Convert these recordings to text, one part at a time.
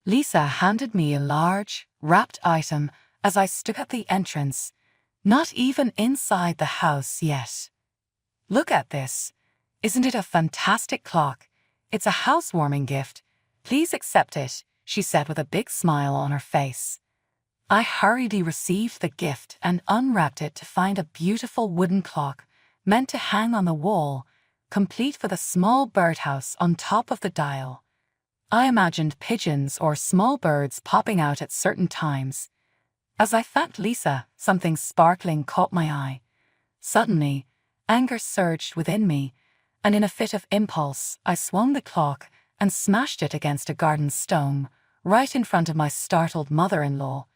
Lisa handed me a large, wrapped item as I stood at the entrance, not even inside the house yet. "Look at this. Isn't it a fantastic clock? It's a housewarming gift. Please accept it," she said with a big smile on her face. I hurriedly received the gift and unwrapped it to find a beautiful wooden clock meant to hang on the wall, complete with a small birdhouse on top of the dial. I imagined pigeons or small birds popping out at certain times. As I thanked Lisa, something sparkling caught my eye. Suddenly, anger surged within me, and in a fit of impulse, I swung the clock and smashed it against a garden stone, right in front of my startled mother-in-law.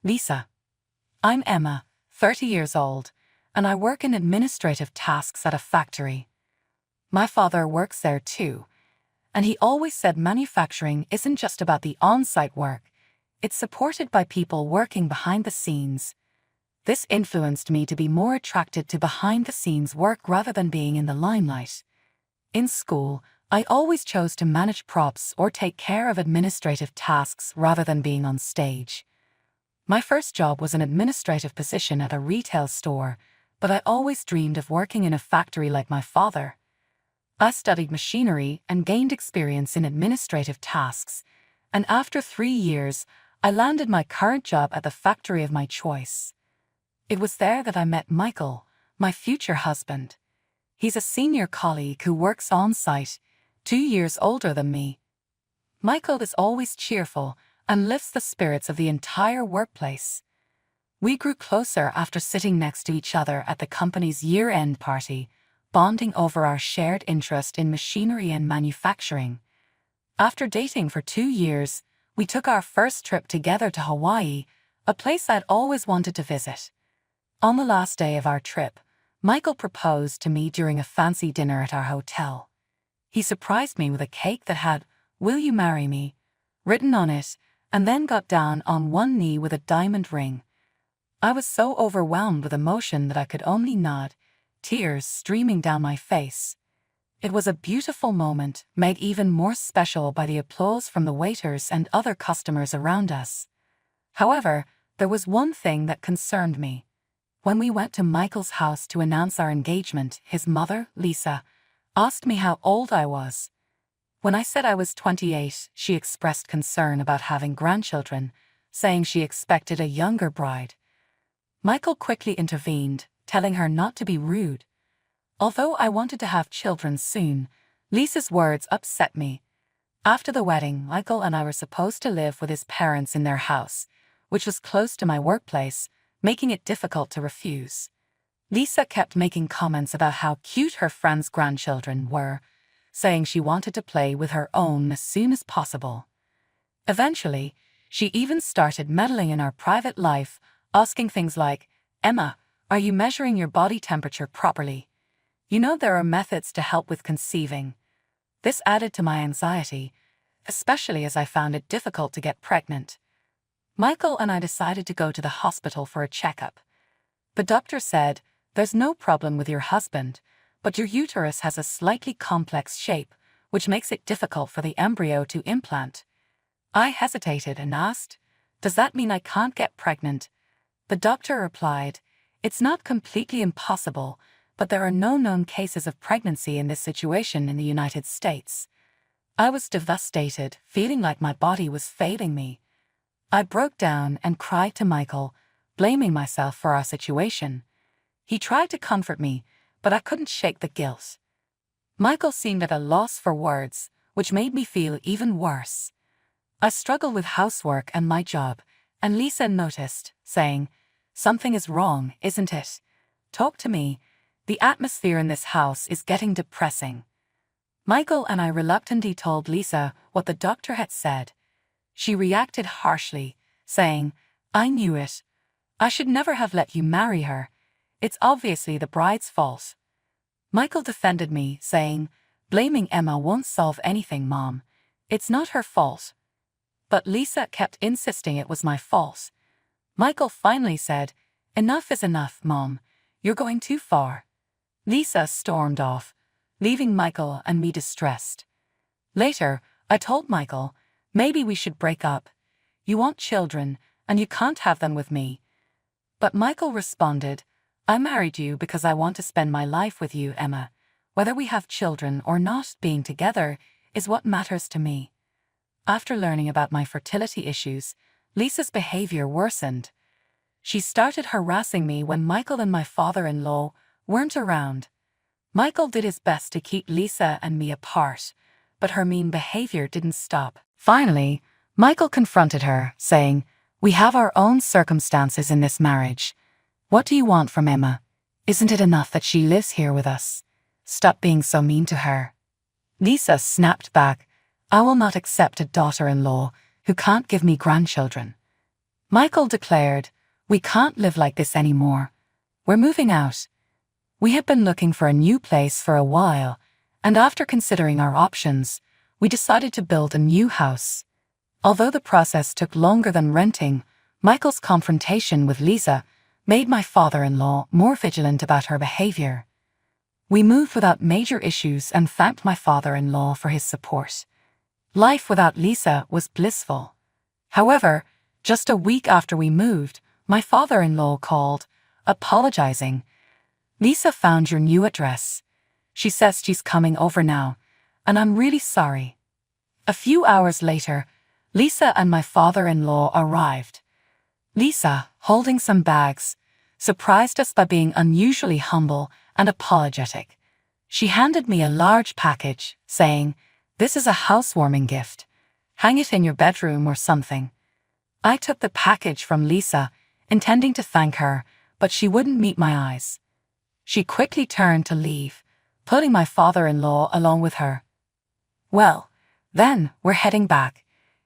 "Lisa, I'm Emma, 30 years old, and I work in administrative tasks at a factory. My father works there too, and he always said manufacturing isn't just about the on-site work, it's supported by people working behind the scenes. This influenced me to be more attracted to behind-the-scenes work rather than being in the limelight. In school, I always chose to manage props or take care of administrative tasks rather than being on stage. My first job was an administrative position at a retail store, but I always dreamed of working in a factory like my father. I studied machinery and gained experience in administrative tasks, and after 3 years, I landed my current job at the factory of my choice. It was there that I met Michael, my future husband. He's a senior colleague who works on-site, 2 years older than me. Michael is always cheerful and lifts the spirits of the entire workplace. We grew closer after sitting next to each other at the company's year-end party, bonding over our shared interest in machinery and manufacturing. After dating for 2 years, we took our first trip together to Hawaii, a place I'd always wanted to visit. On the last day of our trip, Michael proposed to me during a fancy dinner at our hotel. He surprised me with a cake that had "Will you marry me?" written on it, and then got down on one knee with a diamond ring. I was so overwhelmed with emotion that I could only nod, tears streaming down my face. It was a beautiful moment, made even more special by the applause from the waiters and other customers around us. However, there was one thing that concerned me. When we went to Michael's house to announce our engagement, his mother, Lisa, asked me how old I was. When I said I was 28, she expressed concern about having grandchildren, saying she expected a younger bride. Michael quickly intervened, telling her not to be rude. Although I wanted to have children soon, Lisa's words upset me. After the wedding, Michael and I were supposed to live with his parents in their house, which was close to my workplace, making it difficult to refuse. Lisa kept making comments about how cute her friends' grandchildren were, saying she wanted to play with her own as soon as possible. Eventually, she even started meddling in our private life, asking things like, "Emma, are you measuring your body temperature properly? You know there are methods to help with conceiving." This added to my anxiety, especially as I found it difficult to get pregnant. Michael and I decided to go to the hospital for a checkup. The doctor said, "There's no problem with your husband, but your uterus has a slightly complex shape, which makes it difficult for the embryo to implant." I hesitated and asked, "Does that mean I can't get pregnant?" The doctor replied, "It's not completely impossible, but there are no known cases of pregnancy in this situation in the United States." I was devastated, feeling like my body was failing me. I broke down and cried to Michael, blaming myself for our situation. He tried to comfort me, but I couldn't shake the guilt. Michael seemed at a loss for words, which made me feel even worse. I struggled with housework and my job, and Lisa noticed, saying, "Something is wrong, isn't it? Talk to me. The atmosphere in this house is getting depressing." Michael and I reluctantly told Lisa what the doctor had said. She reacted harshly, saying, "I knew it. I should never have let you marry her. It's obviously the bride's fault." Michael defended me, saying, "Blaming Emma won't solve anything, Mom. It's not her fault." But Lisa kept insisting it was my fault. Michael finally said, "Enough is enough, Mom. You're going too far." Lisa stormed off, leaving Michael and me distressed. Later, I told Michael, Maybe we should break up. You want children, and you can't have them with me. But Michael responded, I married you because I want to spend my life with you, Emma. Whether we have children or not, being together is what matters to me. After learning about my fertility issues, Lisa's behavior worsened. She started harassing me when Michael and my father-in-law weren't around. Michael did his best to keep Lisa and me apart, but her mean behavior didn't stop. Finally, Michael confronted her, saying, We have our own circumstances in this marriage. What do you want from Emma? Isn't it enough that she lives here with us? Stop being so mean to her. Lisa snapped back, I will not accept a daughter-in-law who can't give me grandchildren. Michael declared, We can't live like this anymore. We're moving out. We had been looking for a new place for a while, and after considering our options, we decided to build a new house. Although the process took longer than renting, Michael's confrontation with Lisa made my father-in-law more vigilant about her behavior. We moved without major issues and thanked my father-in-law for his support. Life without Lisa was blissful. However, just a week after we moved, my father-in-law called, apologizing. Lisa found your new address. She says she's coming over now, and I'm really sorry. A few hours later, Lisa and my father-in-law arrived. Lisa, holding some bags, surprised us by being unusually humble and apologetic. She handed me a large package, saying, This is a housewarming gift. Hang it in your bedroom or something. I took the package from Lisa, intending to thank her, but she wouldn't meet my eyes. She quickly turned to leave, putting my father-in-law along with her. Well, then we're heading back.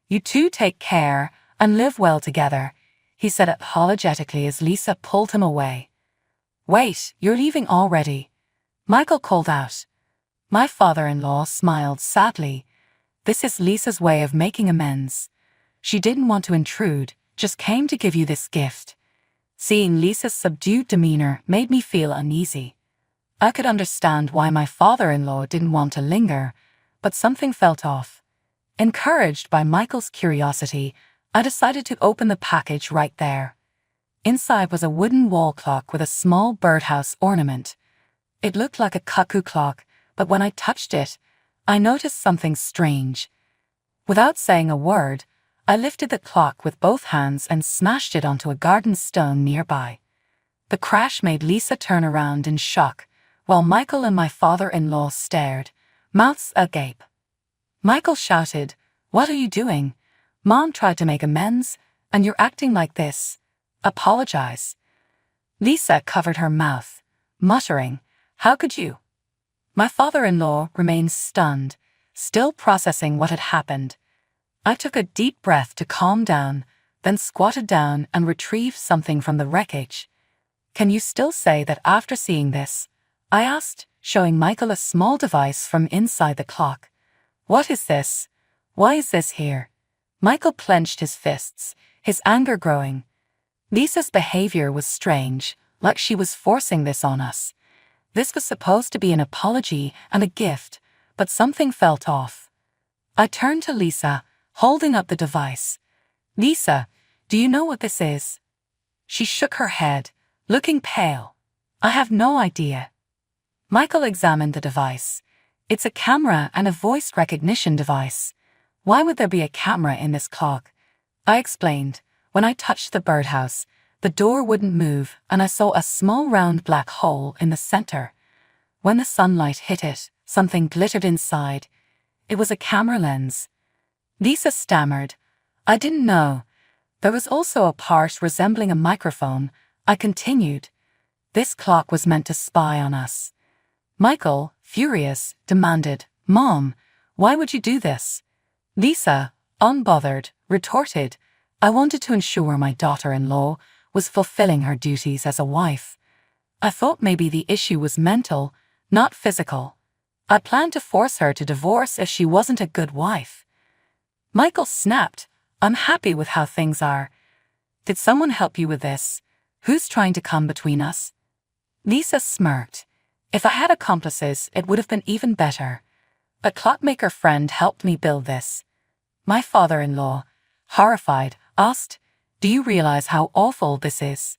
You two take care and live well together, he said apologetically as Lisa pulled him away. Wait, you're leaving already, Michael called out. My father-in-law smiled sadly. This is Lisa's way of making amends. She didn't want to intrude, just came to give you this gift. Seeing Lisa's subdued demeanor made me feel uneasy. I could understand why my father-in-law didn't want to linger, but something felt off. Encouraged by Michael's curiosity, I decided to open the package right there. Inside was a wooden wall clock with a small birdhouse ornament. It looked like a cuckoo clock, but when I touched it, I noticed something strange. Without saying a word, I lifted the clock with both hands and smashed it onto a garden stone nearby. The crash made Lisa turn around in shock, while Michael and my father-in-law stared, mouths agape. Michael shouted, What are you doing? Mom tried to make amends, and you're acting like this. Apologize. Lisa covered her mouth, muttering, How could you? My father-in-law remained stunned, still processing what had happened. I took a deep breath to calm down, then squatted down and retrieved something from the wreckage. Can you still say that after seeing this? I asked, showing Michael a small device from inside the clock. What is this? Why is this here? Michael clenched his fists, his anger growing. Lisa's behavior was strange, like she was forcing this on us. This was supposed to be an apology and a gift, but something felt off. I turned to Lisa, holding up the device. Lisa, do you know what this is? She shook her head, looking pale. I have no idea. Michael examined the device. It's a camera and a voice recognition device. Why would there be a camera in this clock? I explained. When I touched the birdhouse, the door wouldn't move and I saw a small round black hole in the center. When the sunlight hit it, something glittered inside. It was a camera lens. Lisa stammered. I didn't know. There was also a part resembling a microphone. I continued. This clock was meant to spy on us. Michael, furious, demanded, Mom, why would you do this? Lisa, unbothered, retorted, I wanted to ensure my daughter-in-law was fulfilling her duties as a wife. I thought maybe the issue was mental, not physical. I planned to force her to divorce if she wasn't a good wife. Michael snapped, I'm happy with how things are. Did someone help you with this? Who's trying to come between us? Lisa smirked. If I had accomplices, it would have been even better. A clockmaker friend helped me build this. My father-in-law, horrified, asked, "Do you realize how awful this is?"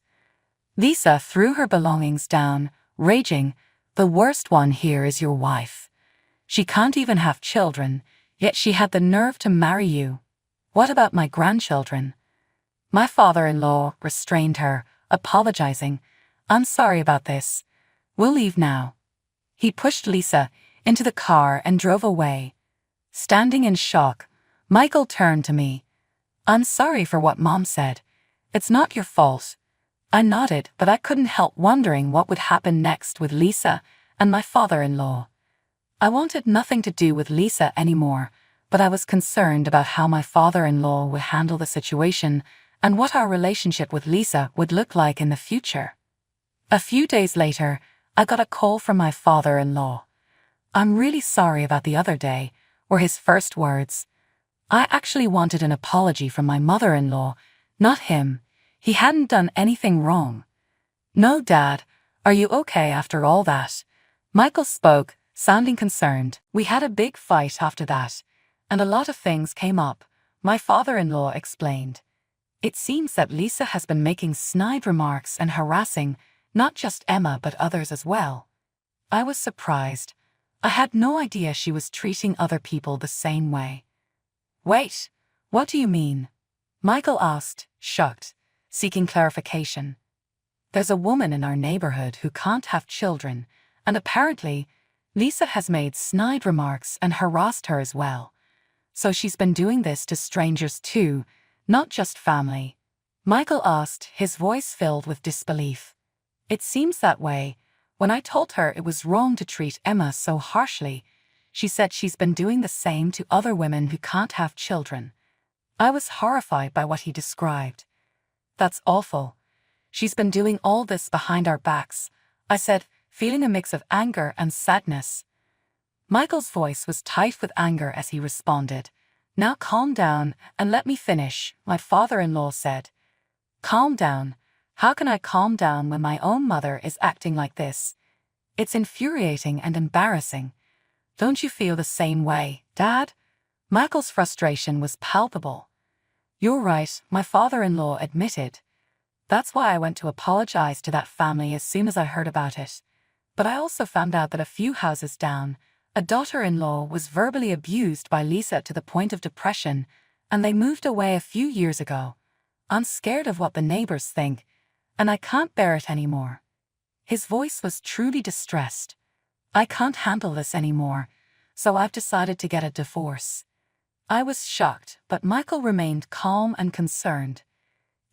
Lisa threw her belongings down, raging, "The worst one here is your wife. She can't even have children, yet she had the nerve to marry you. What about my grandchildren?" My father-in-law restrained her, apologizing. "I'm sorry about this. We'll leave now." He pushed Lisa into the car and drove away. Standing in shock, Michael turned to me. "I'm sorry for what Mom said. It's not your fault." I nodded, but I couldn't help wondering what would happen next with Lisa and my father-in-law. I wanted nothing to do with Lisa anymore, but I was concerned about how my father-in-law would handle the situation and what our relationship with Lisa would look like in the future. A few days later, I got a call from my father-in-law. "I'm really sorry about the other day," were his first words. I actually wanted an apology from my mother-in-law, not him. He hadn't done anything wrong. "No, Dad. Are you okay after all that?" Michael spoke, sounding concerned. "We had a big fight after that, and a lot of things came up," my father-in-law explained. "It seems that Lisa has been making snide remarks and harassing not just Emma but others as well." I was surprised. I had no idea she was treating other people the same way. "Wait, what do you mean?" Michael asked, shocked, seeking clarification. "There's a woman in our neighborhood who can't have children, and apparently Lisa has made snide remarks and harassed her as well. So she's been doing this to strangers too, not just family." Michael asked, his voice filled with disbelief. "It seems that way. When I told her it was wrong to treat Emma so harshly, she said she's been doing the same to other women who can't have children." I was horrified by what he described. "That's awful. She's been doing all this behind our backs," I said, feeling a mix of anger and sadness. Michael's voice was tight with anger as he responded. "Now calm down and let me finish," my father-in-law said. "Calm down? How can I calm down when my own mother is acting like this? It's infuriating and embarrassing. Don't you feel the same way, Dad?" Michael's frustration was palpable. "You're right," my father-in-law admitted. "That's why I went to apologize to that family as soon as I heard about it. But I also found out that a few houses down, a daughter-in-law was verbally abused by Lisa to the point of depression, and they moved away a few years ago. I'm scared of what the neighbors think, and I can't bear it anymore." His voice was truly distressed. "I can't handle this anymore, so I've decided to get a divorce." I was shocked, but Michael remained calm and concerned.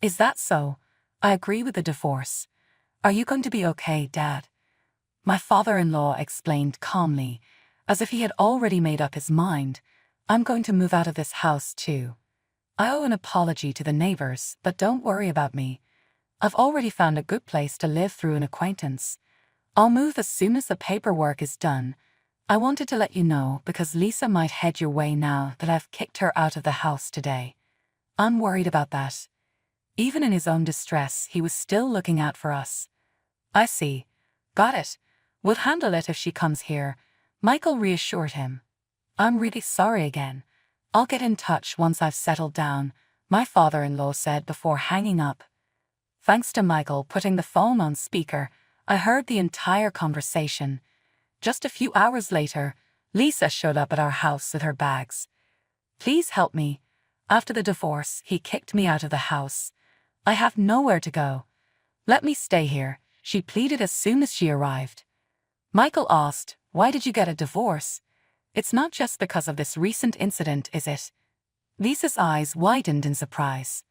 "Is that so? I agree with the divorce. Are you going to be okay, Dad?" My father-in-law explained calmly, as if he had already made up his mind. "I'm going to move out of this house too. I owe an apology to the neighbors, but don't worry about me. I've already found a good place to live through an acquaintance. I'll move as soon as the paperwork is done. I wanted to let you know because Lisa might head your way now that I've kicked her out of the house today. I'm worried about that." Even in his own distress, he was still looking out for us. "I see. Got it. We'll handle it if she comes here," Michael reassured him. "I'm really sorry again. I'll get in touch once I've settled down," my father-in-law said before hanging up. Thanks to Michael putting the phone on speaker, I heard the entire conversation. Just a few hours later, Lisa showed up at our house with her bags. "Please help me. After the divorce, he kicked me out of the house. I have nowhere to go. Let me stay here," she pleaded as soon as she arrived. Michael asked, "Why did you get a divorce? It's not just because of this recent incident, is it?" Lisa's eyes widened in surprise.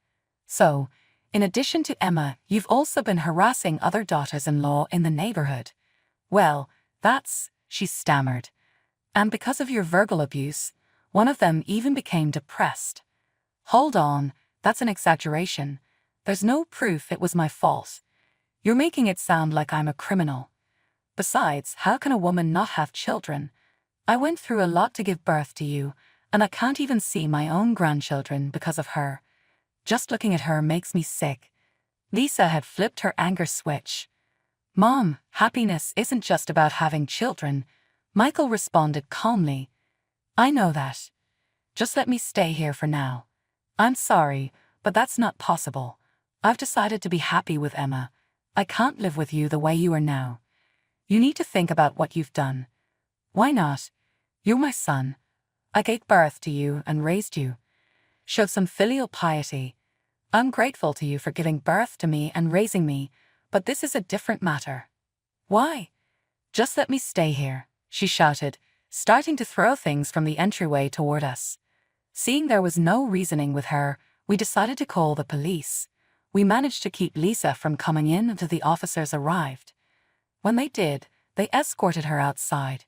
"So, in addition to Emma, you've also been harassing other daughters-in-law in the neighborhood." "Well, she stammered. "And because of your verbal abuse, one of them even became depressed." "Hold on, that's an exaggeration. There's no proof it was my fault. You're making it sound like I'm a criminal. Besides, how can a woman not have children? I went through a lot to give birth to you, and I can't even see my own grandchildren because of her. Just looking at her makes me sick." Lisa had flipped her anger switch. "Mom, happiness isn't just about having children," Michael responded calmly. "I know that. Just let me stay here for now. I'm sorry, but that's not possible. I've decided to be happy with Emma. I can't live with you the way you are now. You need to think about what you've done. Why not? You're my son. I gave birth to you and raised you. Show some filial piety. I'm grateful to you for giving birth to me and raising me, but this is a different matter. Why? Just let me stay here, she shouted, starting to throw things from the entryway toward us. Seeing there was no reasoning with her, we decided to call the police. We managed to keep Lisa from coming in until the officers arrived. When they did, they escorted her outside.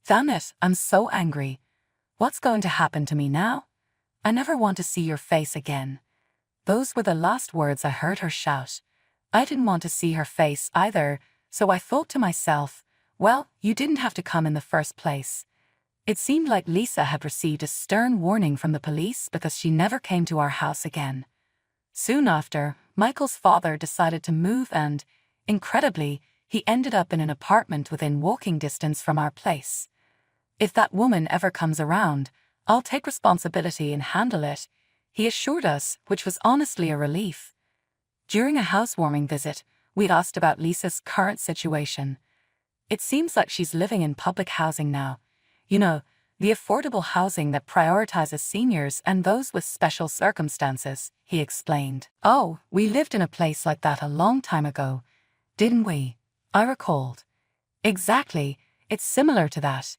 Damn it, I'm so angry. What's going to happen to me now? I never want to see your face again. Those were the last words I heard her shout. I didn't want to see her face either, so I thought to myself, well, you didn't have to come in the first place. It seemed like Lisa had received a stern warning from the police because she never came to our house again. Soon after, Michael's father decided to move and, incredibly, he ended up in an apartment within walking distance from our place. If that woman ever comes around, I'll take responsibility and handle it, he assured us, which was honestly a relief. During a housewarming visit, we asked about Lisa's current situation. It seems like she's living in public housing now. You know, the affordable housing that prioritizes seniors and those with special circumstances, he explained. Oh, we lived in a place like that a long time ago, didn't we? I recalled. Exactly, it's similar to that.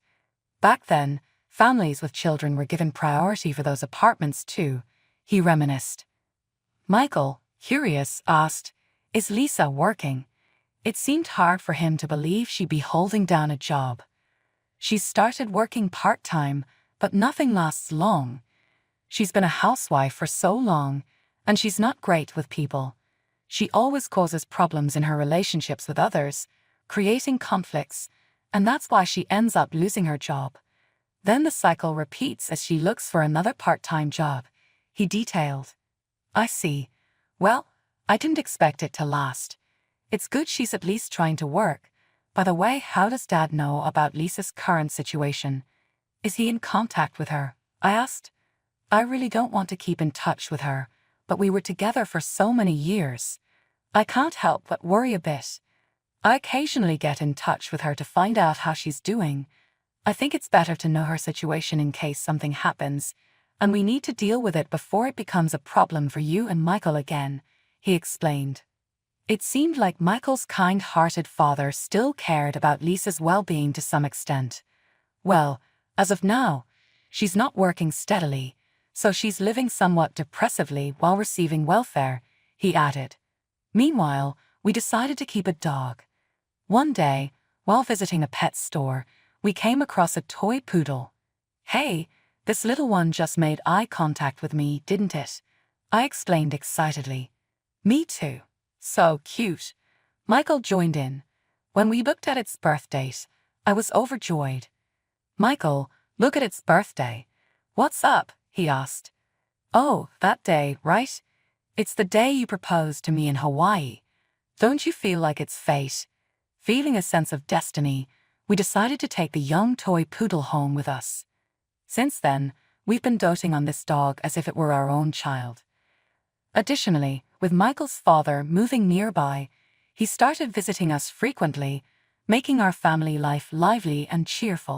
Back then, families with children were given priority for those apartments too, he reminisced. Michael, curious, asked, is Lisa working? It seemed hard for him to believe she'd be holding down a job. She's started working part-time, but nothing lasts long. She's been a housewife for so long, and she's not great with people. She always causes problems in her relationships with others, creating conflicts, and that's why she ends up losing her job. Then the cycle repeats as she looks for another part-time job, he detailed. I see. Well, I didn't expect it to last. It's good she's at least trying to work. By the way, how does Dad know about Lisa's current situation? Is he in contact with her? I asked. I really don't want to keep in touch with her, but we were together for so many years. I can't help but worry a bit. I occasionally get in touch with her to find out how she's doing. I think it's better to know her situation in case something happens, and we need to deal with it before it becomes a problem for you and Michael again, he explained. It seemed like Michael's kind-hearted father still cared about Lisa's well-being to some extent. Well, as of now, she's not working steadily, so she's living somewhat depressively while receiving welfare, he added. Meanwhile, we decided to keep a dog. One day, while visiting a pet store, we came across a toy poodle. Hey, this little one just made eye contact with me, didn't it? I explained excitedly. Me too. So cute. Michael joined in. When we looked at its birth date, I was overjoyed. Michael, look at its birthday. What's up? He asked. Oh, that day, right? It's the day you proposed to me in Hawaii. Don't you feel like it's fate? Feeling a sense of destiny, we decided to take the young toy poodle home with us. Since then, we've been doting on this dog as if it were our own child. Additionally, with Michael's father moving nearby, he started visiting us frequently, making our family life lively and cheerful.